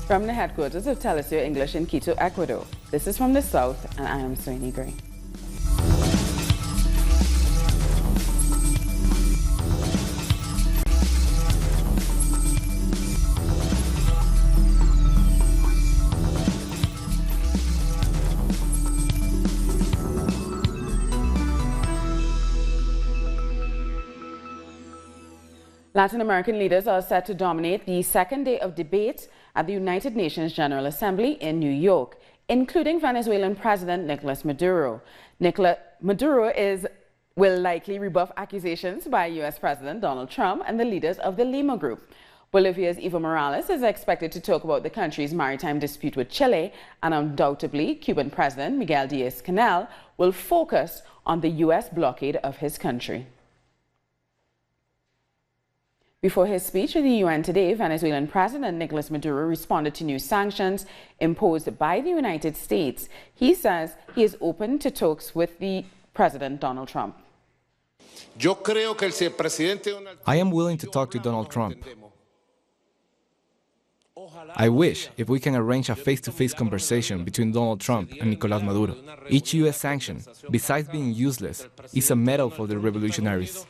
From the headquarters of Telesur English in Quito, Ecuador, this is From the South, and I am Soini Gray. Latin American leaders are set to dominate the second day of debate at the United Nations General Assembly in New York, including Venezuelan President Nicolas Maduro. Maduro will likely rebuff accusations by U.S. President Donald Trump and the leaders of the Lima Group. Bolivia's Evo Morales is expected to talk about the country's maritime dispute with Chile, and undoubtedly Cuban President Miguel Diaz-Canel will focus on the U.S. blockade of his country. Before his speech in the UN today, Venezuelan President Nicolas Maduro responded to new sanctions imposed by the United States. He says he is open to talks with the President Donald Trump. I am willing to talk to Donald Trump. I wish if we can arrange a face-to-face conversation between Donald Trump and Nicolás Maduro. Each U.S. sanction, besides being useless, is a medal for the revolutionaries,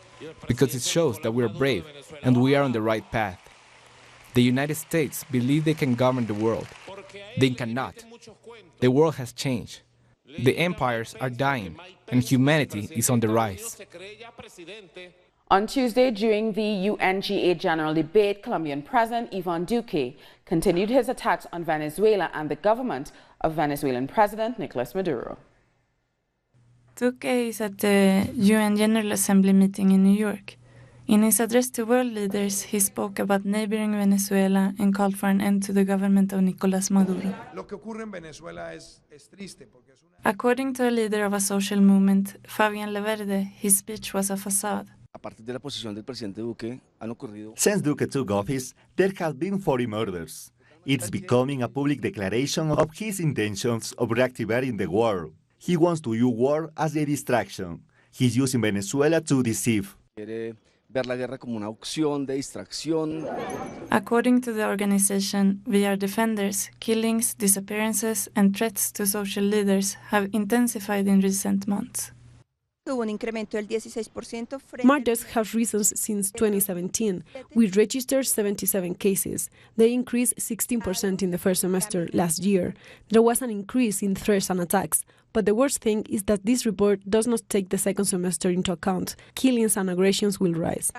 because it shows that we are brave and we are on the right path. The United States believe they can govern the world. They cannot. The world has changed. The empires are dying, and humanity is on the rise. On Tuesday, during the UNGA General Debate, Colombian President Duque continued his attacks on Venezuela and the government of Venezuelan President Nicolas Maduro. Duque is at the UN General Assembly meeting in New York. In his address to world leaders, he spoke about neighboring Venezuela and called for an end to the government of Nicolás Maduro. According to a leader of a social movement, Fabian Leverde, his speech was a facade. Since Duque took office, there have been 40 murders. It's becoming a public declaration of his intentions of reactivating the war. He wants to use war as a distraction. He's using Venezuela to deceive. According to the organization, We Are Defenders, killings, disappearances, and threats to social leaders have intensified in recent months. Murders have risen since 2017. We registered 77 cases. They increased 16% in the first semester last year. There was an increase in threats and attacks. But the worst thing is that this report does not take the second semester into account. Killings and aggressions will rise.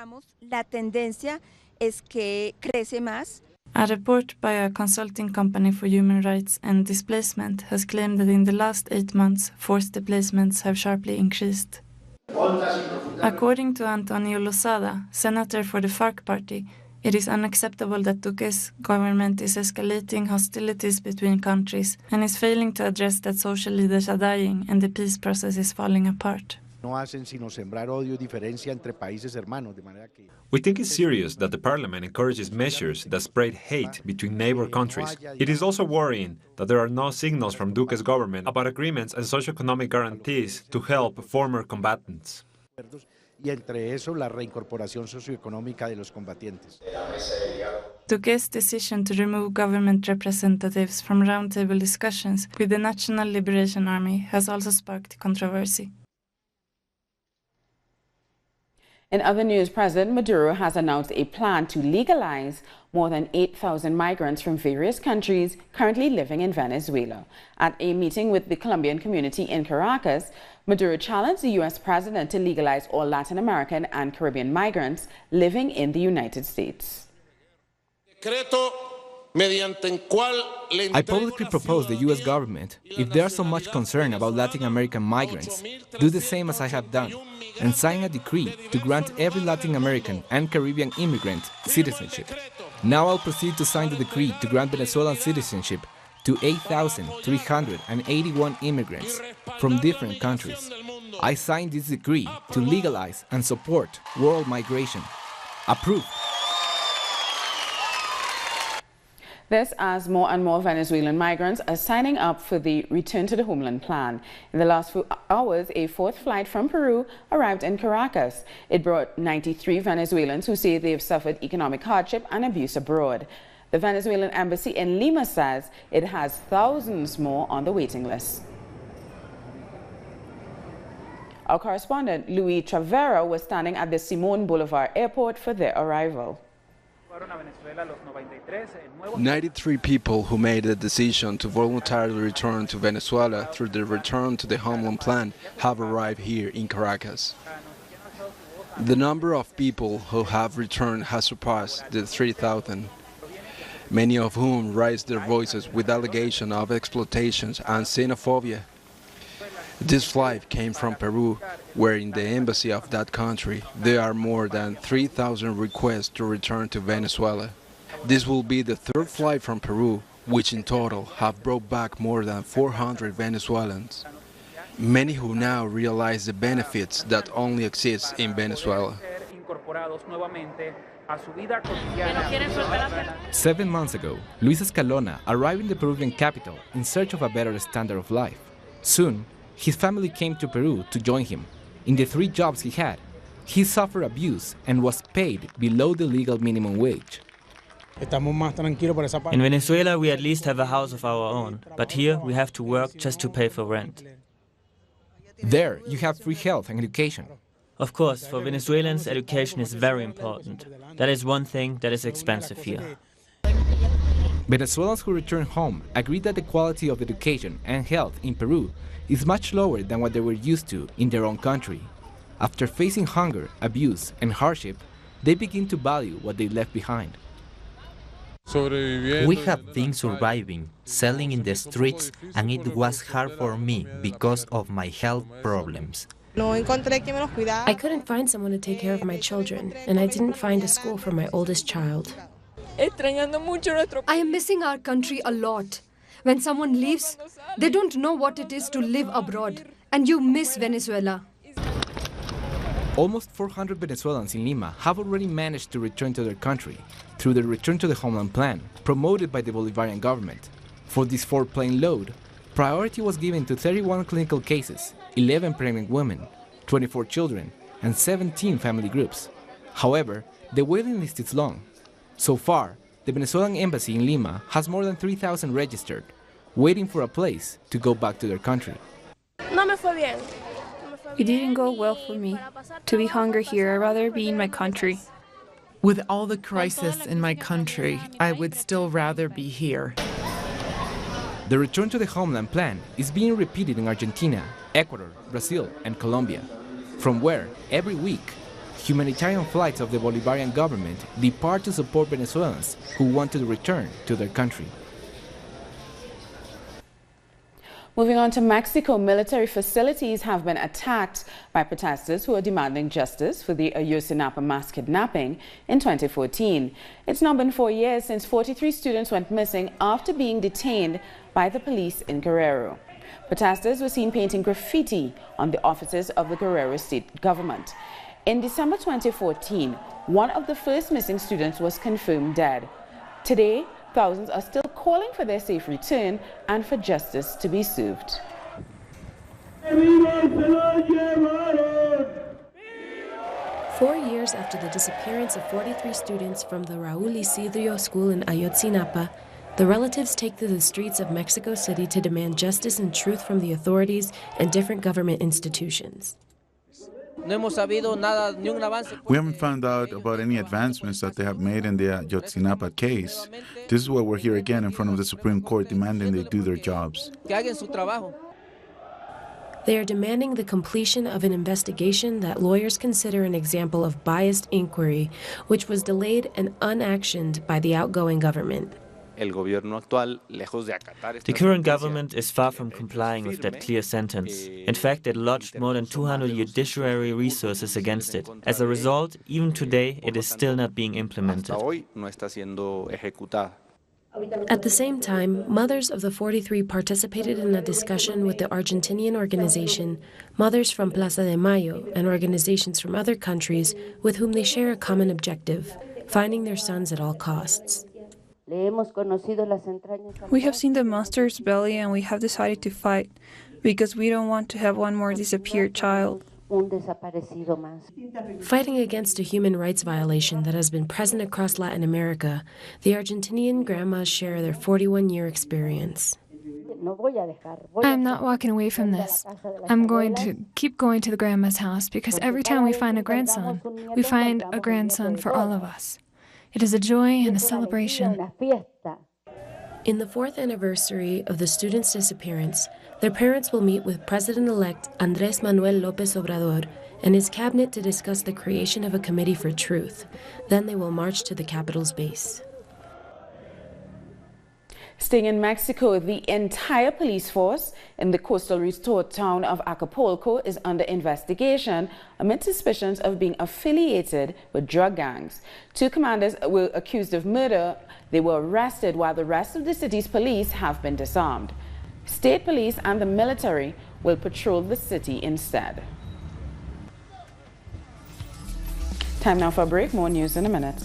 A report by a consulting company for human rights and displacement has claimed that in the last 8 months, forced displacements have sharply increased. According to Antonio Lozada, senator for the FARC party, it is unacceptable that Duque's government is escalating hostilities between countries and is failing to address that social leaders are dying and the peace process is falling apart. We think it's serious that the parliament encourages measures that spread hate between neighbor countries. It is also worrying that there are no signals from Duque's government about agreements and socioeconomic guarantees to help former combatants. Duque's decision to remove government representatives from roundtable discussions with the National Liberation Army has also sparked controversy. In other news, President Maduro has announced a plan to legalize more than 8,000 migrants from various countries currently living in Venezuela. At a meeting with the Colombian community in Caracas, Maduro challenged the U.S. president to legalize all Latin American and Caribbean migrants living in the United States. I publicly propose the U.S. government, if they are so much concerned about Latin American migrants, do the same as I have done, and sign a decree to grant every Latin American and Caribbean immigrant citizenship. Now I'll proceed to sign the decree to grant Venezuelan citizenship to 8,381 immigrants from different countries. I signed this decree to legalize and support world migration. Approved. This as more and more Venezuelan migrants are signing up for the Return to the Homeland plan. In the last few hours, a fourth flight from Peru arrived in Caracas. It brought 93 Venezuelans who say they have suffered economic hardship and abuse abroad. The Venezuelan embassy in Lima says it has thousands more on the waiting list. Our correspondent, Luis Travera, was standing at the Simón Bolivar airport for their arrival. 93 people who made the decision to voluntarily return to Venezuela through the Return to the Homeland Plan have arrived here in Caracas. The number of people who have returned has surpassed the 3,000, many of whom raised their voices with allegations of exploitations and xenophobia. This flight came from Peru, where in the embassy of that country there are more than 3,000 requests to return to Venezuela. This will be the third flight from Peru, which in total have brought back more than 400 Venezuelans. Many who now realize the benefits that only exist in Venezuela. 7 months ago, Luis Escalona arrived in the Peruvian capital in search of a better standard of life. Soon, his family came to Peru to join him. In the 3 jobs he had, he suffered abuse and was paid below the legal minimum wage. In Venezuela, we at least have a house of our own, but here we have to work just to pay for rent. There, you have free health and education. Of course, for Venezuelans, education is very important. That is one thing that is expensive here. Venezuelans who return home agree that the quality of education and health in Peru is much lower than what they were used to in their own country. After facing hunger, abuse, and hardship, they begin to value what they left behind. We have been surviving, selling in the streets, and it was hard for me because of my health problems. I couldn't find someone to take care of my children, and I didn't find a school for my oldest child. I am missing our country a lot. When someone leaves, they don't know what it is to live abroad, and you miss Venezuela. Almost 400 Venezuelans in Lima have already managed to return to their country through the Return to the Homeland Plan promoted by the Bolivarian government. For this 4-plane load, priority was given to 31 clinical cases, 11 pregnant women, 24 children, and 17 family groups. However, the waiting list is long. So far, the Venezuelan embassy in Lima has more than 3,000 registered, waiting for a place to go back to their country. It didn't go well for me. To be hungry here, I'd rather be in my country. With all the crisis in my country, I would still rather be here. The Return to the Homeland Plan is being repeated in Argentina, Ecuador, Brazil, and Colombia, from where, every week, humanitarian flights of the Bolivarian government depart to support Venezuelans who want to return to their country. Moving on to Mexico, military facilities have been attacked by protesters who are demanding justice for the Ayotzinapa mass kidnapping in 2014. It's now been 4 years since 43 students went missing after being detained by the police in Guerrero. Protesters were seen painting graffiti on the offices of the Guerrero state government. In December 2014, one of the first missing students was confirmed dead. Today, thousands are still calling for their safe return and for justice to be served. 4 years after the disappearance of 43 students from the Raúl Isidro School in Ayotzinapa, the relatives take to the streets of Mexico City to demand justice and truth from the authorities and different government institutions. We haven't found out about any advancements that they have made in the Ayotzinapa case. This is why we're here again in front of the Supreme Court demanding they do their jobs. They are demanding the completion of an investigation that lawyers consider an example of biased inquiry, which was delayed and unactioned by the outgoing government. The current government is far from complying with that clear sentence. In fact, it lodged more than 200 judiciary resources against it. As a result, even today, it is still not being implemented. At the same time, mothers of the 43 participated in a discussion with the Argentinian organization Mothers from Plaza de Mayo and organizations from other countries with whom they share a common objective, finding their sons at all costs. We have seen the monster's belly and we have decided to fight because we don't want to have one more disappeared child. Fighting against a human rights violation that has been present across Latin America, the Argentinian grandmas share their 41-year experience. I'm not walking away from this. I'm going to keep going to the grandma's house because every time we find a grandson for all of us. It is a joy and a celebration. In the 4th anniversary of the students' disappearance, their parents will meet with President-elect Andrés Manuel López Obrador and his cabinet to discuss the creation of a committee for truth. Then they will march to the capital's base. Staying in Mexico, the entire police force in the coastal resort town of Acapulco is under investigation amid suspicions of being affiliated with drug gangs. 2 commanders were accused of murder. They were arrested while the rest of the city's police have been disarmed. State police and the military will patrol the city instead. Time now for a break. More news in a minute.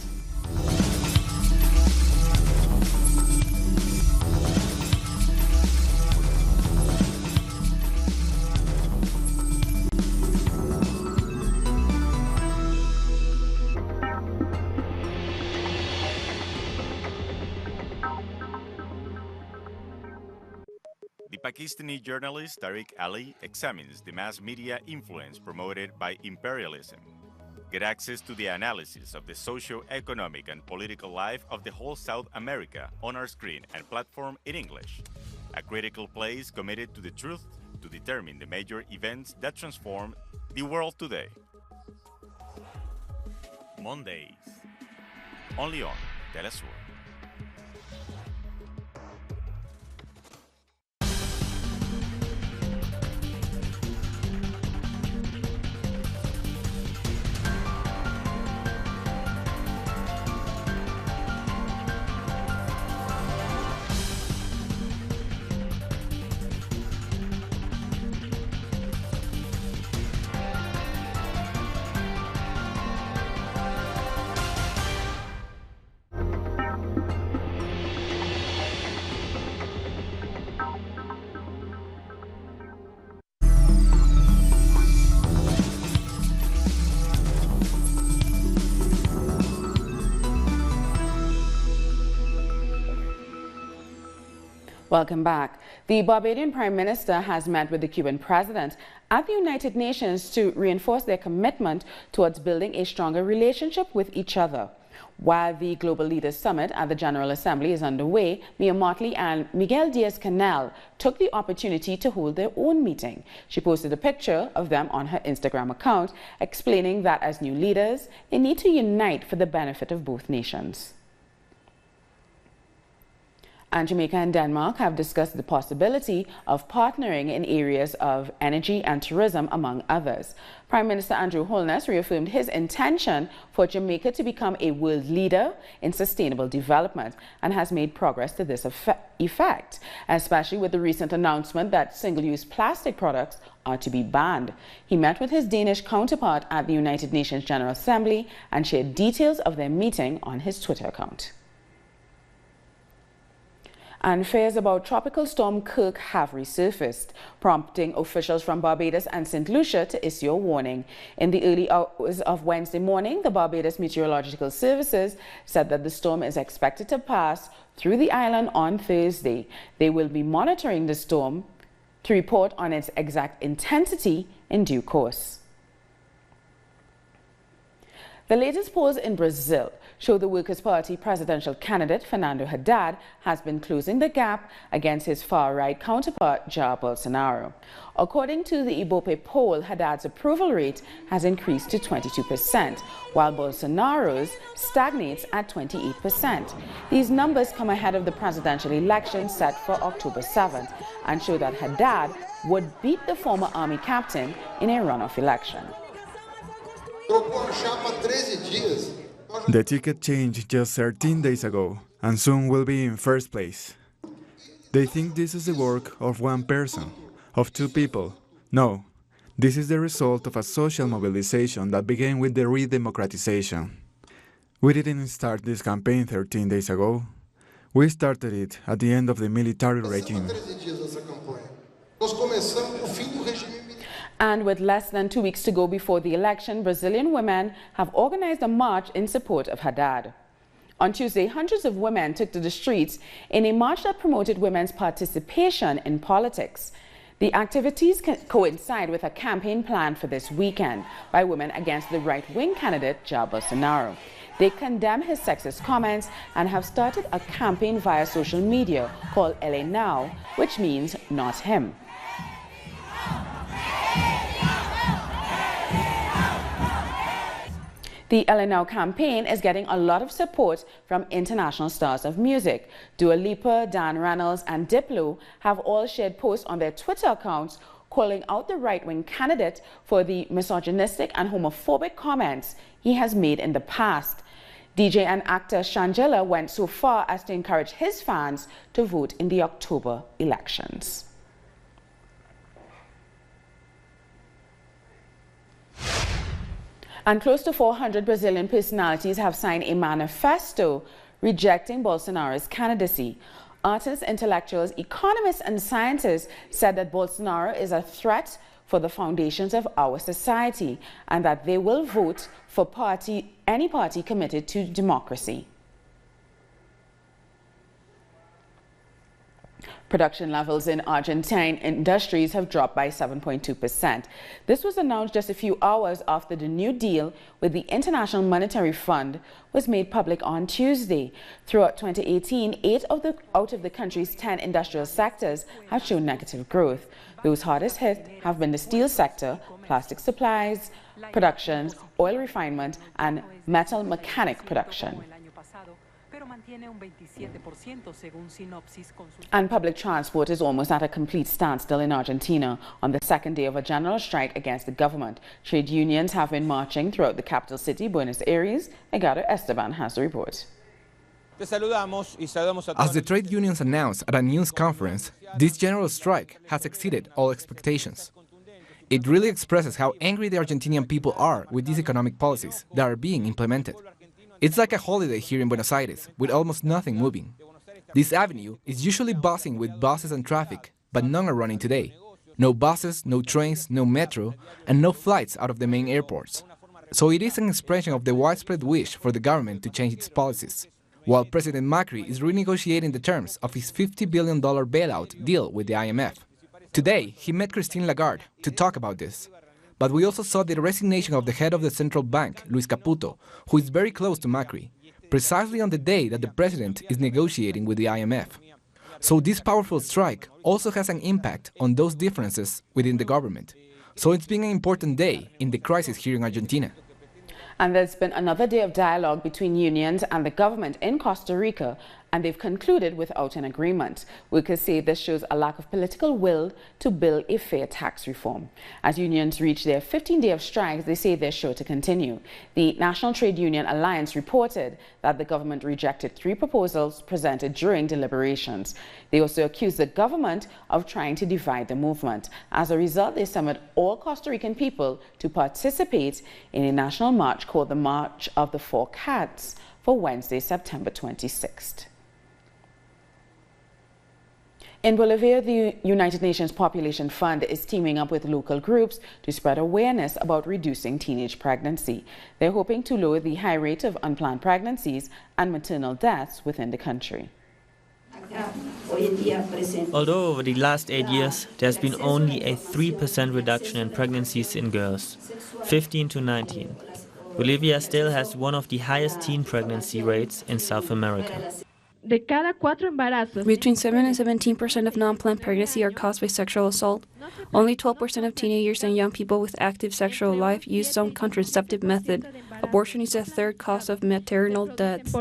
The Pakistani journalist Tariq Ali examines the mass media influence promoted by imperialism. Get access to the analysis of the socio-economic and political life of the whole South America on our screen and platform in English. A critical place committed to the truth to determine the major events that transform the world today. Mondays, only on Telesur. Welcome back. The Barbadian Prime Minister has met with the Cuban President at the United Nations to reinforce their commitment towards building a stronger relationship with each other. While the Global Leaders Summit at the General Assembly is underway, Mia Mottley and Miguel Diaz-Canel took the opportunity to hold their own meeting. She posted a picture of them on her Instagram account, explaining that as new leaders, they need to unite for the benefit of both nations. And Jamaica and Denmark have discussed the possibility of partnering in areas of energy and tourism, among others. Prime Minister Andrew Holness reaffirmed his intention for Jamaica to become a world leader in sustainable development and has made progress to this effect, especially with the recent announcement that single-use plastic products are to be banned. He met with his Danish counterpart at the United Nations General Assembly and shared details of their meeting on his Twitter account. And fears about Tropical Storm Kirk have resurfaced, prompting officials from Barbados and St. Lucia to issue a warning. In the early hours of Wednesday morning, the Barbados Meteorological Services said that the storm is expected to pass through the island on Thursday. They will be monitoring the storm to report on its exact intensity in due course. The latest polls in Brazil show the Workers' Party presidential candidate Fernando Haddad has been closing the gap against his far-right counterpart Jair Bolsonaro. According to the Ibope poll, Haddad's approval rate has increased to 22%, while Bolsonaro's stagnates at 28%. These numbers come ahead of the presidential election set for October 7th and show that Haddad would beat the former army captain in a runoff election. The ticket changed just 13 days ago, and soon will be in first place. They think this is the work of one person, of two people. No, this is the result of a social mobilization that began with the re-democratization. We didn't start this campaign 13 days ago. We started it at the end of the military regime. And with less than 2 weeks to go before the election, Brazilian women have organized a march in support of Haddad. On Tuesday, hundreds of women took to the streets in a march that promoted women's participation in politics. The activities coincide with a campaign planned for this weekend by women against the right-wing candidate Jair Bolsonaro. They condemn his sexist comments and have started a campaign via social media called LA Now, which means not him. The LA Now campaign is getting a lot of support from international stars of music. Dua Lipa, Dan Reynolds, and Diplo have all shared posts on their Twitter accounts calling out the right-wing candidate for the misogynistic and homophobic comments he has made in the past. DJ and actor Shangela went so far as to encourage his fans to vote in the October elections. And close to 400 Brazilian personalities have signed a manifesto rejecting Bolsonaro's candidacy. Artists, intellectuals, economists, and scientists said that Bolsonaro is a threat for the foundations of our society and that they will vote for any party committed to democracy. Production levels in Argentine industries have dropped by 7.2%. This was announced just a few hours after the new deal with the International Monetary Fund was made public on Tuesday. Throughout 2018, 8 out of the country's 10 industrial sectors have shown negative growth. Those hardest hit have been the steel sector, plastic supplies, productions, oil refinement, and metal mechanic production. And public transport is almost at a complete standstill in Argentina on the second day of a general strike against the government. Trade unions have been marching throughout the capital city, Buenos Aires. Edgardo Esteban has the report. As the trade unions announced at a news conference, this general strike has exceeded all expectations. It really expresses how angry the Argentinian people are with these economic policies that are being implemented. It's like a holiday here in Buenos Aires, with almost nothing moving. This avenue is usually buzzing with buses and traffic, but none are running today. No buses, no trains, no metro, and no flights out of the main airports. So it is an expression of the widespread wish for the government to change its policies, while President Macri is renegotiating the terms of his $50 billion bailout deal with the IMF. Today, he met Christine Lagarde to talk about this. But we also saw the resignation of the head of the central bank, Luis Caputo, who is very close to Macri, precisely on the day that the president is negotiating with the IMF. So this powerful strike also has an impact on those differences within the government. So it's been an important day in the crisis here in Argentina. And there's been another day of dialogue between unions and the government in Costa Rica, and they've concluded without an agreement. We could say this shows a lack of political will to build a fair tax reform. As unions reach their 15th day of strikes, they say they're sure to continue. The National Trade Union Alliance reported that the government rejected 3 proposals presented during deliberations. They also accused the government of trying to divide the movement. As a result, they summoned all Costa Rican people to participate in a national march called the March of the Four Cats for Wednesday, September 26th. In Bolivia, the United Nations Population Fund is teaming up with local groups to spread awareness about reducing teenage pregnancy. They're hoping to lower the high rate of unplanned pregnancies and maternal deaths within the country. Although over the last 8 years, there's been only a 3% reduction in pregnancies in girls, 15 to 19. Bolivia still has one of the highest teen pregnancy rates in South America. Between 7 and 17% of non-planned pregnancy are caused by sexual assault. Only 12% of teenagers and young people with active sexual life use some contraceptive method. Abortion is the 3rd cause of maternal deaths.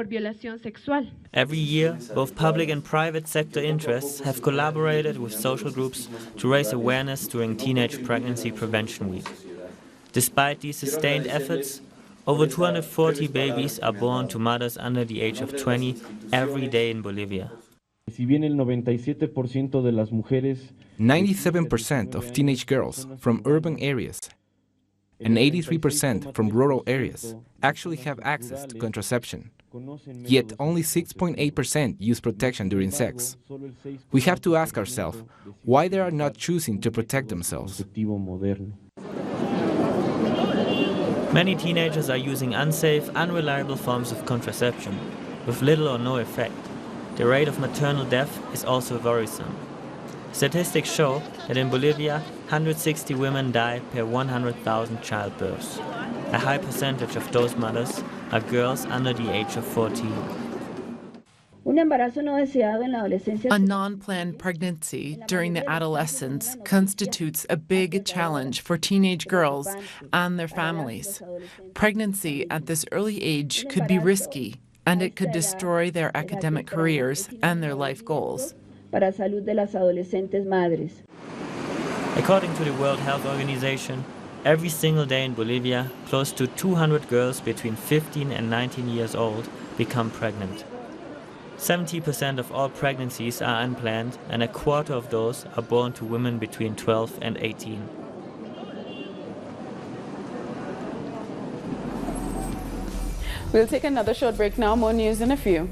Every year, both public and private sector interests have collaborated with social groups to raise awareness during Teenage Pregnancy Prevention Week. Despite these sustained efforts, over 240 babies are born to mothers under the age of 20 every day in Bolivia. 97% of teenage girls from urban areas and 83% from rural areas actually have access to contraception. Yet only 6.8% use protection during sex. We have to ask ourselves why they are not choosing to protect themselves. Many teenagers are using unsafe, unreliable forms of contraception, with little or no effect. The rate of maternal death is also worrisome. Statistics show that in Bolivia, 160 women die per 100,000 childbirths. A high percentage of those mothers are girls under the age of 14. A non-planned pregnancy during the adolescence constitutes a big challenge for teenage girls and their families. Pregnancy at this early age could be risky, and it could destroy their academic careers and their life goals. According to the World Health Organization, every single day in Bolivia, close to 200 girls between 15 and 19 years old become pregnant. 70% of all pregnancies are unplanned, and a quarter of those are born to women between 12 and 18. We'll take another short break now. More news in a few.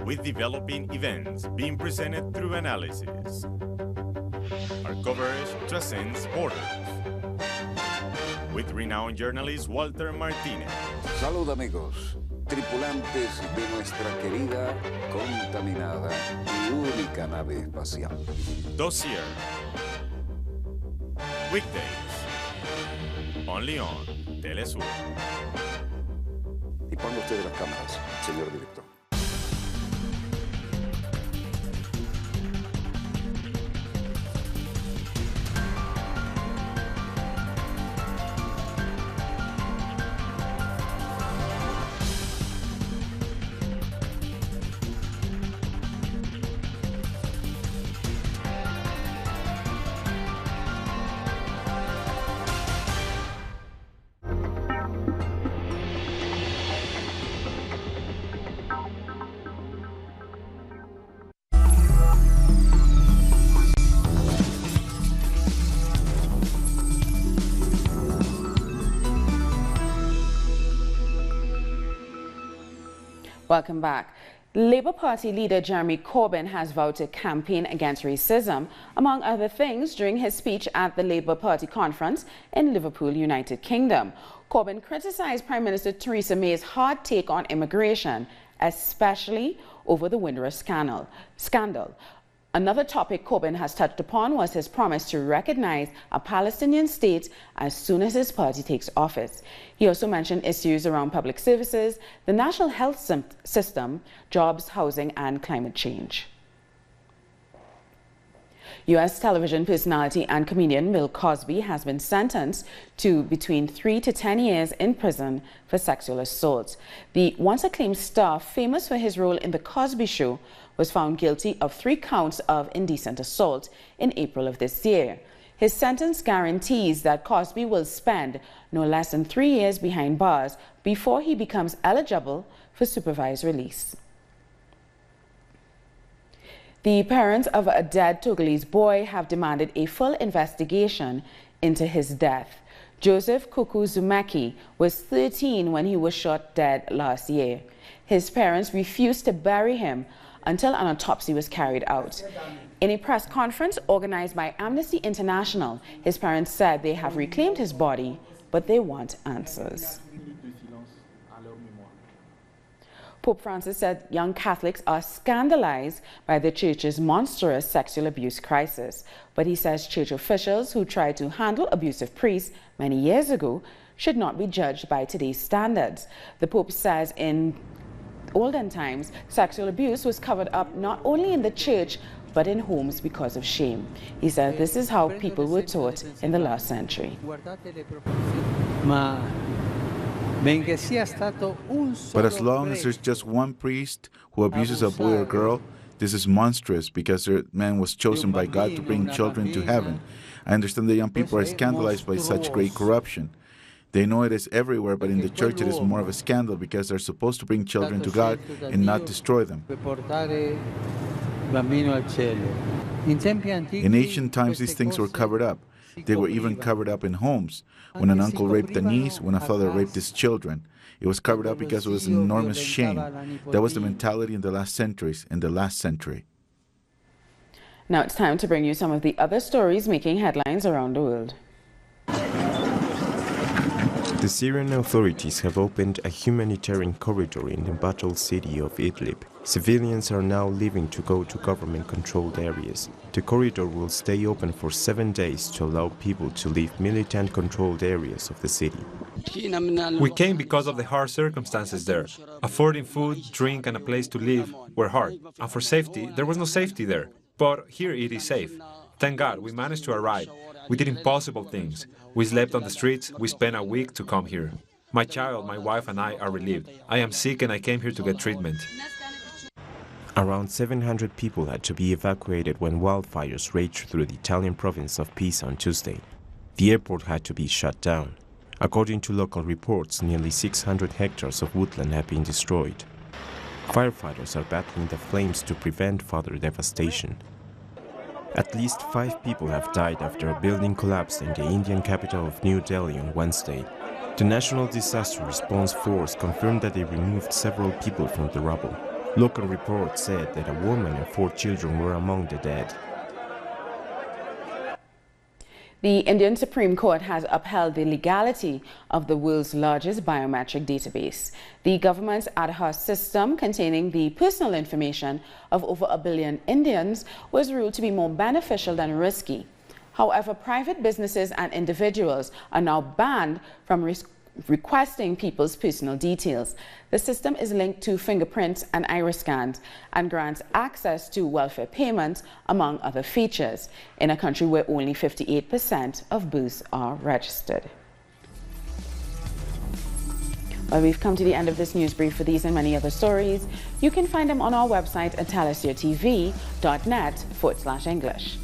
With developing events being presented through analysis. Our coverage transcends borders. With renowned journalist Walter Martinez. Salud, amigos, tripulantes de nuestra querida, contaminada y única nave espacial. Dossier. Weekdays. Only on Telesur. Y ponga usted las cámaras, señor director. Welcome back. Labour Party leader Jeremy Corbyn has vowed to campaign against racism, among other things, during his speech at the Labour Party conference in Liverpool, United Kingdom. Corbyn criticised Prime Minister Theresa May's hard take on immigration, especially over the Windrush scandal. Another topic Corbyn has touched upon was his promise to recognize a Palestinian state as soon as his party takes office. He also mentioned issues around public services, the national health system, jobs, housing, and climate change. U.S. television personality and comedian Bill Cosby has been sentenced to between 3 to 10 years in prison for sexual assault. The once acclaimed star, famous for his role in The Cosby Show, was found guilty of 3 counts of indecent assault in April of this year. His sentence guarantees that Cosby will spend no less than 3 years behind bars before he becomes eligible for supervised release. The parents of a dead Togolese boy have demanded a full investigation into his death. Joseph Kuku Zumeki was 13 when he was shot dead last year. His parents refused to bury him until an autopsy was carried out. In a press conference organized by Amnesty International, his parents said they have reclaimed his body, but they want answers. Pope Francis said young Catholics are scandalized by the Church's monstrous sexual abuse crisis. But he says Church officials who tried to handle abusive priests many years ago should not be judged by today's standards. The Pope says in olden times, sexual abuse was covered up not only in the church, but in homes because of shame. He said this is how people were taught in the last century. But as long as there's just one priest who abuses a boy or girl, this is monstrous because the man was chosen by God to bring children to heaven. I understand that young people are scandalized by such great corruption. They know it is everywhere, but in the church it is more of a scandal because they're supposed to bring children to God and not destroy them. In ancient times, these things were covered up. They were even covered up in homes. When an uncle raped a niece, when a father raped his children, it was covered up because it was an enormous shame. That was the mentality in the last centuries, in the last century. Now it's time to bring you some of the other stories making headlines around the world. The Syrian authorities have opened a humanitarian corridor in the battled city of Idlib. Civilians are now leaving to go to government-controlled areas. The corridor will stay open for 7 days to allow people to leave militant-controlled areas of the city. We came because of the hard circumstances there. Affording food, drink, and a place to live were hard. And for safety, there was no safety there. But here it is safe. Thank God, we managed to arrive. We did impossible things. We slept on the streets. We spent a week to come here. My child, my wife, and I are relieved. I am sick and I came here to get treatment. Around 700 people had to be evacuated when wildfires raged through the Italian province of Pisa on Tuesday. The airport had to be shut down. According to local reports, nearly 600 hectares of woodland have been destroyed. Firefighters are battling the flames to prevent further devastation. At least 5 people have died after a building collapsed in the Indian capital of New Delhi on Wednesday. The National Disaster Response Force confirmed that they removed several people from the rubble. Local reports said that a woman and 4 children were among the dead. The Indian Supreme Court has upheld the legality of the world's largest biometric database. The government's Aadhaar system, containing the personal information of over 1 billion Indians, was ruled to be more beneficial than risky. However, private businesses and individuals are now banned from requesting people's personal details. The system is linked to fingerprints and iris scans and grants access to welfare payments, among other features, in a country where only 58% of births are registered. Well, we've come to the end of this news brief. For these and many other stories, you can find them on our website at talisyourtv.net/English.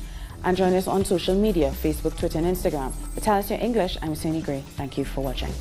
And join us on social media, Facebook, Twitter, and Instagram. For Talis Your English, I'm Suni Gray. Thank you for watching.